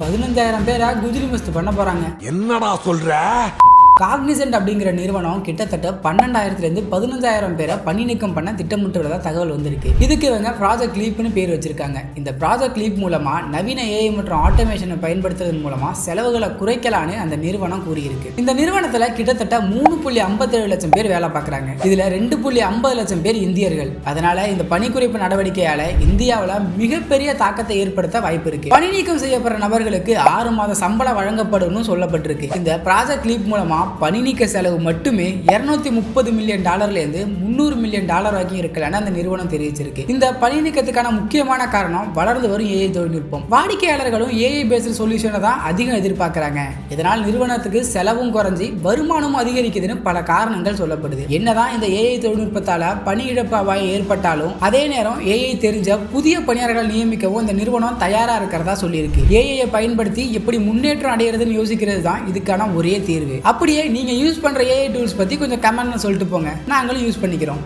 15,000 பேரை குஜிலி மஸ்து பண்ண போறாங்க. என்னடா சொல்ற? காக்னிசன்ட் அப்படிங்கிற நிறுவனம் கிட்டத்தட்ட 12,000 15,000 பேரை பணி நீக்கம் பண்ண திட்டமிட்டுள்ளதா தகவல் வந்திருக்கு. இதுக்கு இவங்க ப்ராஜெக்ட் லீப்னு பேர் வச்சிருக்காங்க. இந்த ப்ராஜெக்ட் லீப் மூலமா நவீன ஏஐ மற்றும் ஆட்டோமேஷனை பயன்படுத்துவதன் மூலமா செலவுகளை குறைக்கலான்னு அந்த நிறுவனம் கூறியிருக்கு. இந்த நிறுவனத்துல கிட்டத்தட்ட 3.57 லட்சம் பேர் வேலை பார்க்கறாங்க. இதுல 2.50 லட்சம் பேர் இந்தியர்கள். அதனால இந்த பணி குறைப்பு நடவடிக்கையால இந்தியாவில் மிகப்பெரிய தாக்கத்தை ஏற்படுத்த வாய்ப்பு இருக்கு. பணி நீக்கம் செய்யப்படுற நபர்களுக்கு 6 மாத சம்பளம் வழங்கப்படும் சொல்லப்பட்டிருக்கு. இந்த ப்ராஜெக்ட் லீப் மூலமா பணி நீக்க செலவு மட்டுமே $230 மில்லியன் $300 மில்லியன் வரைக்கும் இருக்கலான்னு அந்த நிறுவனம் தெரிவிச்சிருக்கு. இந்த பணி நீக்கத்துக்கான முக்கியமான காரணம் வளர்ந்து வரும் ஏஐ தொழில்நுட்பம். வாடிக்கையாளர்களும் ஏஐ பேஸ்ட் சொல்யூஷனை தான் அதிகம் எதிர்பார்க்கிறாங்க. இதனால் நிறுவனத்துக்கு செலவும் குறைஞ்சி வருமானமும் அதிகரிக்குதுன்னு பல காரணங்கள் சொல்லப்படுது. என்னதான் இந்த ஏஐ தொழில்நுட்பத்தால பணி இழப்பு அபாயம் ஏற்பட்டாலும் அதே நேரம் ஏஐ தெரிஞ்ச புதிய பணியாளர்கள் நியமிக்கவும் இந்த நிறுவனம் தயாரா இருக்கிறதா சொல்லியிருக்கு. ஏஐயை பயன்படுத்தி எப்படி முன்னேற்றம் அடைகிறதுன்னு யோசிக்கிறது தான் இதுக்கான ஒரே தீர்வு. அப்படியே நீங்க யூஸ் பண்ற ஏஐ டூல்ஸ் பத்தி கொஞ்சம் கமெண்ட்ல சொல்லிட்டு போங்க, நாங்களும் யூஸ் பண்ணிக்கிறோம்.